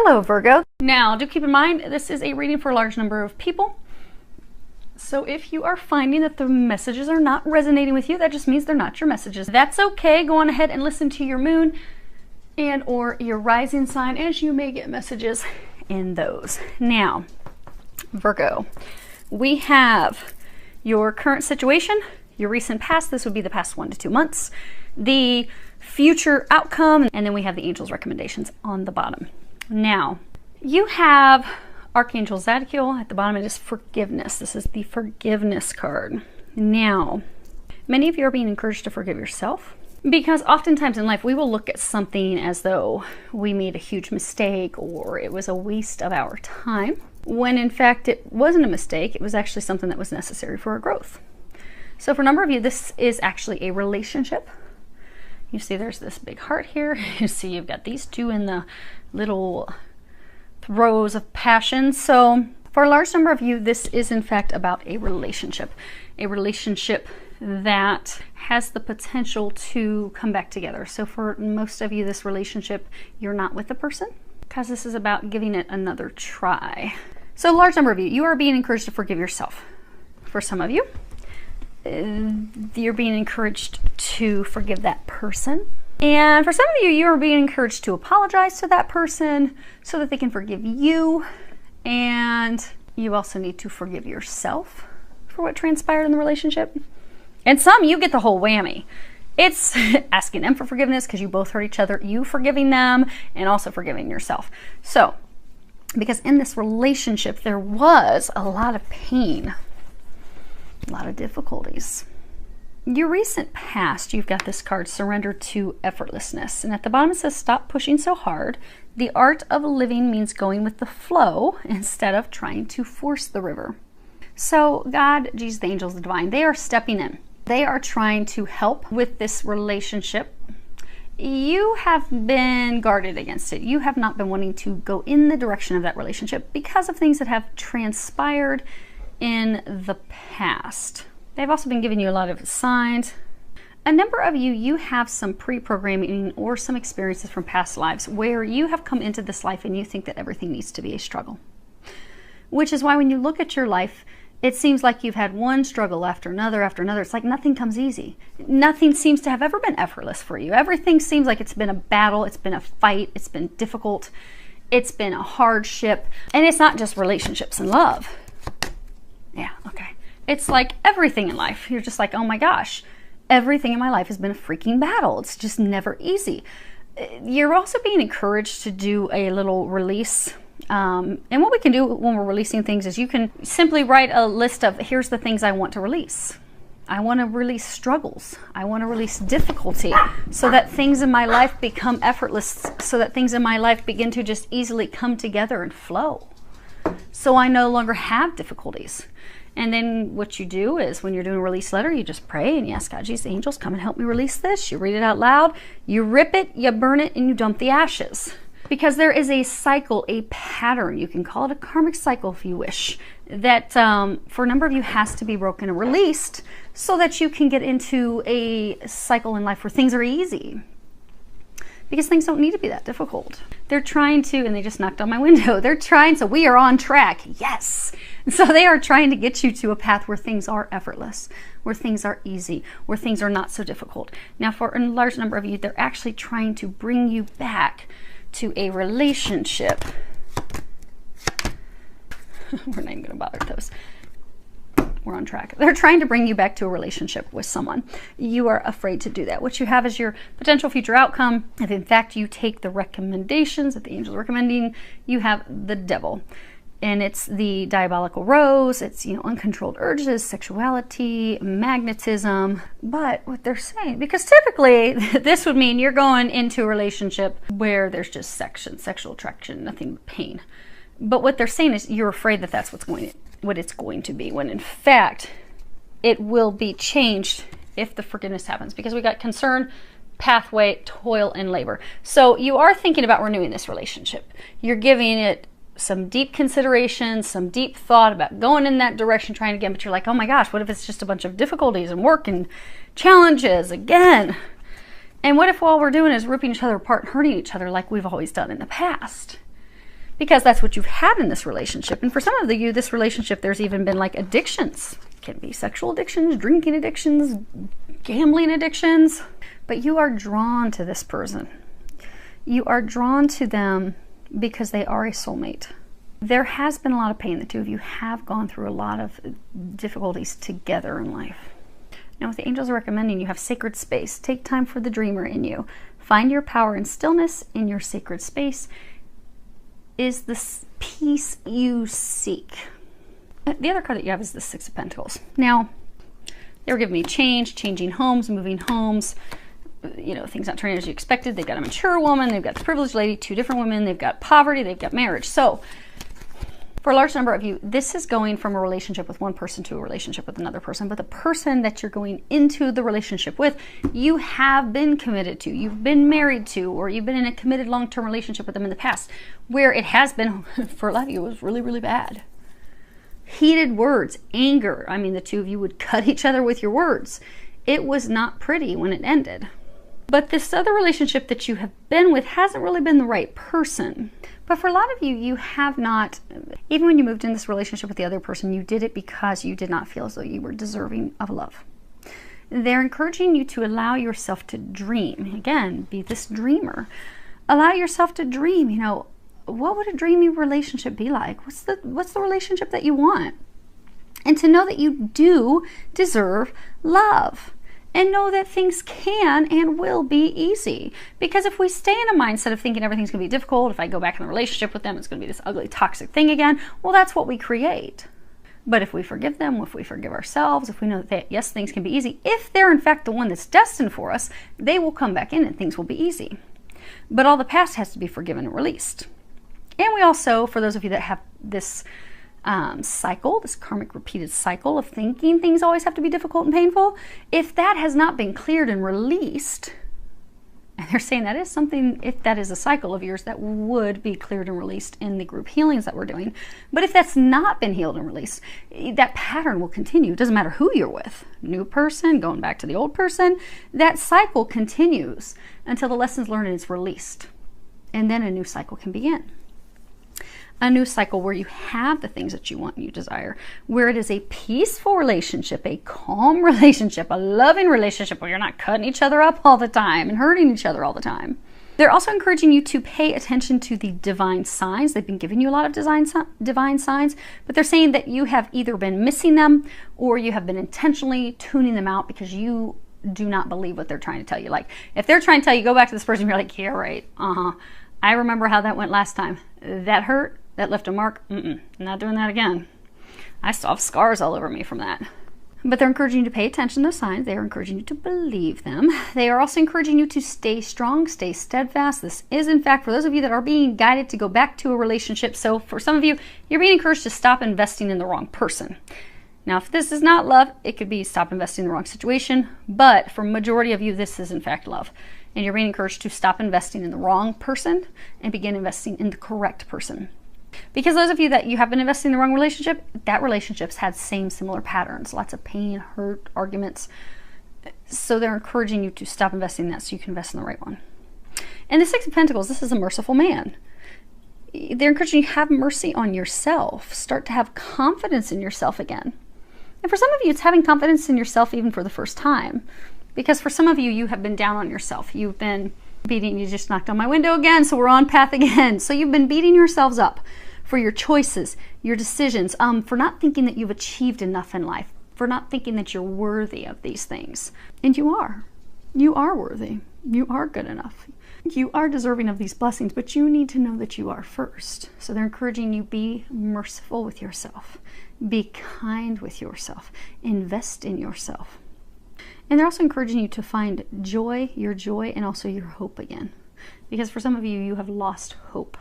Hello, Virgo. Now, do keep in mind, this is a reading for a large number of people. So if you are finding that the messages are not resonating with you, that just means they're not your messages. That's okay. Go on ahead and listen to your moon and or your rising sign, as you may get messages in those. Now, Virgo, we have your current situation, your recent past. This would be the past 1 to 2 months, the future outcome, and then we have the angels' recommendations on the bottom. Now, you have Archangel Zadkiel. At the bottom, it is forgiveness. This is the forgiveness card. Now, many of you are being encouraged to forgive yourself, because oftentimes in life we will look at something as though we made a huge mistake or it was a waste of our time, when in fact it wasn't a mistake. It was actually something that was necessary for our growth. So for a number of you, this is actually a relationship. You see there's this big heart here. You see you've got these two in the little throes of passion. So for a large number of you, this is in fact about a relationship that has the potential to come back together. So for most of you, this relationship, you're not with the person, because this is about giving it another try. So a large number of you, you are being encouraged to forgive yourself. For some of you, you're being encouraged to forgive that person. And for some of you, you're being encouraged to apologize to that person so that they can forgive you. And you also need to forgive yourself for what transpired in the relationship. And some, you get the whole whammy. It's asking them for forgiveness because you both hurt each other, you forgiving them, and also forgiving yourself. So, because in this relationship, there was a lot of pain, a lot of difficulties. Your recent past, you've got this card, surrender to effortlessness. And at the bottom it says, stop pushing so hard. The art of living means going with the flow instead of trying to force the river. So God, Jesus, the angels, the divine, they are stepping in. They are trying to help with this relationship. You have been guarded against it. You have not been wanting to go in the direction of that relationship because of things that have transpired in the past. They've also been giving you a lot of signs. A number of you, you have some pre-programming or some experiences from past lives where you have come into this life and you think that everything needs to be a struggle. Which is why when you look at your life, it seems like you've had one struggle after another after another. It's like nothing comes easy. Nothing seems to have ever been effortless for you. Everything seems like it's been a battle, it's been a fight, it's been difficult, it's been a hardship. And it's not just relationships and love. Yeah, okay. It's like everything in life. You're just like, oh my gosh, everything in my life has been a freaking battle. It's just never easy. You're also being encouraged to do a little release. And what we can do when we're releasing things is you can simply write a list of, here's the things I want to release. I want to release struggles. I want to release difficulty so that things in my life become effortless, so that things in my life begin to just easily come together and flow. So I no longer have difficulties. And then what you do is when you're doing a release letter, you just pray and you ask God, Jesus, angels, come and help me release this. You read it out loud, you rip it, you burn it, and you dump the ashes. Because there is a cycle, a pattern, you can call it a karmic cycle if you wish, that for a number of you has to be broken and released so that you can get into a cycle in life where things are easy. Because things don't need to be that difficult. They're trying to, and they just knocked on my window, they're trying, so we are on track, yes. And so they are trying to get you to a path where things are effortless, where things are easy, where things are not so difficult. Now for a large number of you, they're actually trying to bring you back to a relationship. We're not even gonna bother with those. We're on track. They're trying to bring you back to a relationship with someone. You are afraid to do that. What you have is your potential future outcome. If in fact you take the recommendations that the angels are recommending, you have the devil. And it's the diabolical rose. It's, uncontrolled urges, sexuality, magnetism. But what they're saying, because typically this would mean you're going into a relationship where there's just sexual attraction, nothing but pain. But what they're saying is you're afraid that that's what it's going to be, when in fact it will be changed if the forgiveness happens, because we got concern, pathway, toil, and labor. So you are thinking about renewing this relationship. You're giving it some deep consideration, some deep thought about going in that direction, trying again, but you're like, oh my gosh, what if it's just a bunch of difficulties and work and challenges again? And what if all we're doing is ripping each other apart and hurting each other like we've always done in the past? because that's what you've had in this relationship. And for some of you, this relationship, there's even been like addictions. It can be sexual addictions, drinking addictions, gambling addictions, but you are drawn to this person. You are drawn to them because they are a soulmate. There has been a lot of pain. The two of you have gone through a lot of difficulties together in life. Now, what the angels are recommending, you have sacred space. Take time for the dreamer in you. Find your power and stillness in your sacred space is the peace you seek. The other card that you have is the Six of Pentacles. Now, they were giving me change, changing homes, moving homes, you know, things not turning as you expected. They've got a mature woman, they've got the privileged lady, two different women, they've got poverty, they've got marriage. So, for a large number of you, this is going from a relationship with one person to a relationship with another person. But the person that you're going into the relationship with, you have been committed to, you've been married to, or you've been in a committed long-term relationship with them in the past, where it has been, for a lot of you, it was really, really bad. Heated words, anger. I mean, the two of you would cut each other with your words. It was not pretty when it ended. But this other relationship that you have been with hasn't really been the right person. But for a lot of you, you have not, even when you moved in this relationship with the other person, you did it because you did not feel as though you were deserving of love. They're encouraging you to allow yourself to dream. Again, be this dreamer. Allow yourself to dream. You know, what would a dreamy relationship be like? What's the relationship that you want? And to know that you do deserve love. And know that things can and will be easy. Because if we stay in a mindset of thinking everything's going to be difficult, if I go back in the relationship with them, it's going to be this ugly, toxic thing again, well, that's what we create. But if we forgive them, if we forgive ourselves, if we know that, yes, things can be easy, if they're in fact the one that's destined for us, they will come back in and things will be easy. But all the past has to be forgiven and released. And we also, for those of you that have this cycle, this karmic repeated cycle of thinking things always have to be difficult and painful, if that has not been cleared and released, and they're saying that is something, if that is a cycle of yours, that would be cleared and released in the group healings that we're doing. But if that's not been healed and released, that pattern will continue. It doesn't matter who you're with, new person, going back to the old person, that cycle continues until the lessons learned is released. And then a new cycle can begin. A new cycle where you have the things that you want and you desire, where it is a peaceful relationship, a calm relationship, a loving relationship where you're not cutting each other up all the time and hurting each other all the time. They're also encouraging you to pay attention to the divine signs. They've been giving you a lot of divine signs, but they're saying that you have either been missing them or you have been intentionally tuning them out because you do not believe what they're trying to tell you. Like, if they're trying to tell you, go back to this person, you're like, yeah, right, I remember how that went last time. That hurt. That left a mark. Not doing that again. I still have scars all over me from that. But they're encouraging you to pay attention to those signs. They are encouraging you to believe them. They are also encouraging you to stay strong, stay steadfast. This is, in fact, for those of you that are being guided to go back to a relationship. So for some of you, you're being encouraged to stop investing in the wrong person. Now, if this is not love, it could be stop investing in the wrong situation. But for majority of you, this is, in fact, love. And you're being encouraged to stop investing in the wrong person and begin investing in the correct person. Because those of you that you have been investing in the wrong relationship, that relationship's had similar patterns, lots of pain, hurt, arguments. So they're encouraging you to stop investing in that so you can invest in the right one. And the Six of Pentacles, this is a merciful man. They're encouraging you to have mercy on yourself. Start to have confidence in yourself again. And for some of you, it's having confidence in yourself even for the first time. Because for some of you, you have been down on yourself. You've been beating, you just knocked on my window again, so we're on path again. So you've been beating yourselves up for your choices, your decisions, for not thinking that you've achieved enough in life, for not thinking that you're worthy of these things. And you are. You are worthy. You are good enough. You are deserving of these blessings, but you need to know that you are first. So they're encouraging you, be merciful with yourself. Be kind with yourself. Invest in yourself. And they're also encouraging you to find joy, your joy, and also your hope again. Because for some of you, you have lost hope.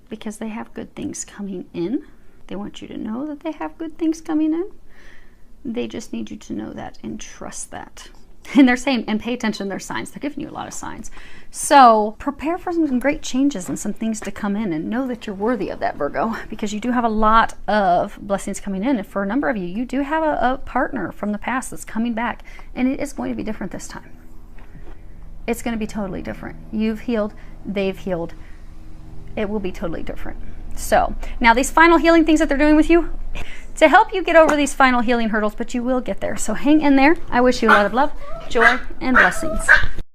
Because they have good things coming in. They want you to know that they have good things coming in. They just need you to know that and trust that. And they're saying, and pay attention to their signs. They're giving you a lot of signs. So prepare for some great changes and some things to come in, and know that you're worthy of that, Virgo, because you do have a lot of blessings coming in. And for a number of you, you do have a partner from the past that's coming back, and it is going to be different this time. It's going to be totally different. You've healed, they've healed. It will be totally different. So now these final healing things that they're doing with you, to help you get over these final healing hurdles, but you will get there. So hang in there. I wish you a lot of love, joy, and blessings.